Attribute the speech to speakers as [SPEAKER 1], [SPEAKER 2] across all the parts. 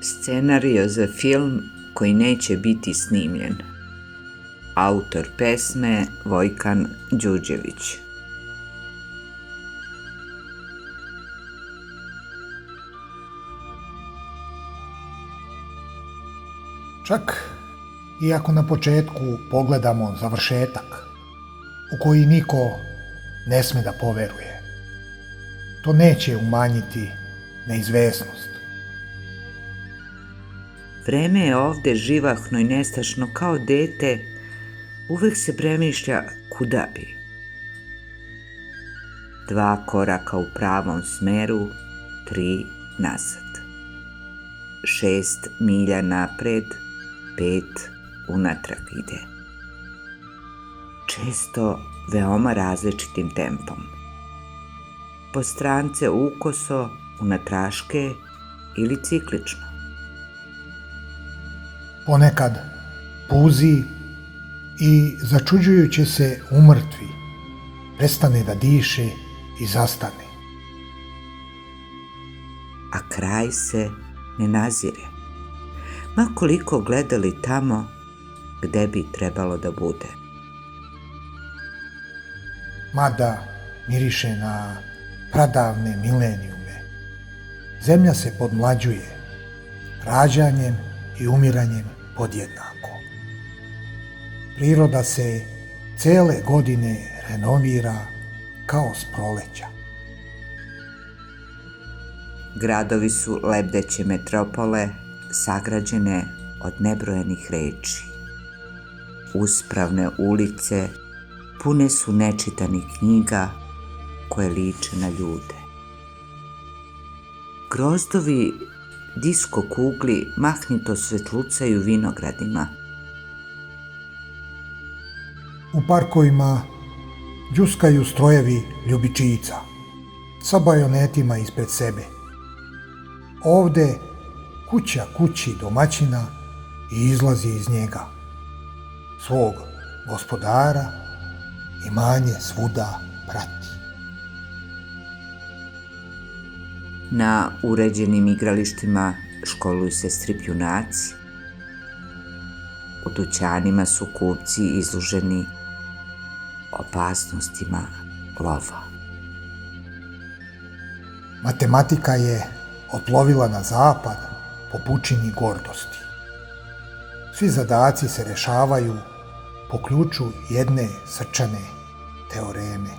[SPEAKER 1] Scenario za film koji neće biti snimljen. Autor pesme Vojkan Đuđević.
[SPEAKER 2] Čak i ako na početku pogledamo završetak u koji niko ne sme da poveruje, to neće umanjiti neizvesnost.
[SPEAKER 1] Vreme je ovde živahno i nestašno kao dete, uvek se premišlja kuda bi. 2 koraka u pravom smeru, 3 nazad. 6 milja napred, 5 unatrag ide. Često veoma različitim tempom. Po strance ukoso, unatraške ili ciklično.
[SPEAKER 2] Ponekad puzi i začuđujuće se umrtvi, prestane da diše i zastane.
[SPEAKER 1] A kraj se ne nazire, ma koliko gledali tamo gde bi trebalo da bude.
[SPEAKER 2] Mada miriše na pradavne milenijume, zemlja se podmlađuje, rađanjem i umiranjem podjednako. Priroda se cele godine renovira kao s proleća.
[SPEAKER 1] Gradovi su lebdeće metropole, sagrađene od nebrojenih reči. Uspravne ulice pune su nečitanih knjiga koje liče na ljude. Grozdovi disko kugli mahnito svetlucaju vinogradima.
[SPEAKER 2] U parkovima đuskaju strojevi ljubičica sa bajonetima ispred sebe. Ovde kuća kući domaćina i izlazi iz njega. Svog gospodara imanje svuda prati.
[SPEAKER 1] Na uređenim igralištima školuju se strip junaci. U dućanima su kupci izloženi opasnostima lova.
[SPEAKER 2] Matematika je otplovila na zapad po pučini gordosti. Svi zadaci se rešavaju po ključu jedne srčane teoreme.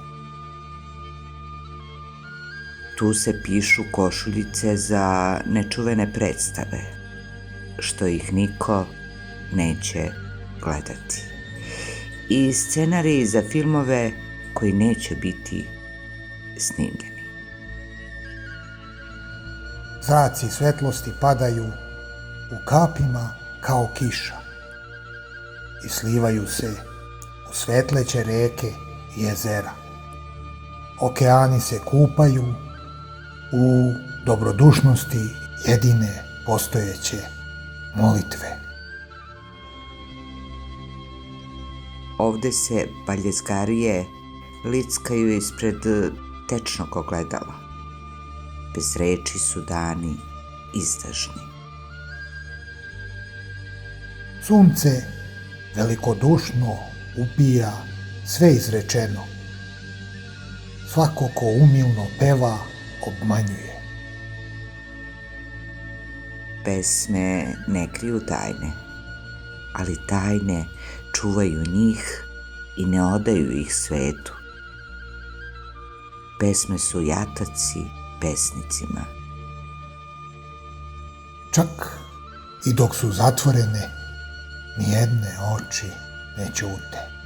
[SPEAKER 1] Tu se pišu košuljice za nečuvene predstave, što ih niko neće gledati. I scenariji za filmove koji neće biti snimljeni.
[SPEAKER 2] Zraci svetlosti padaju u kapima kao kiša i slivaju se u svetleće reke i jezera. Okeani se kupaju u dobrodušnosti jedine postojeće molitve.
[SPEAKER 1] Ovde se baljezgarije lickaju ispred tečnog ogledala. Bez reči su dani izdašni.
[SPEAKER 2] Sunce velikodušno ubija sve izrečeno. Svako ko umilno peva obmanjuje.
[SPEAKER 1] Pesme ne kriju tajne, ali tajne čuvaju njih i ne odaju ih svetu. Pesme su jataci pesnicima.
[SPEAKER 2] Čak i dok su zatvorene, nijedne oči ne ćute.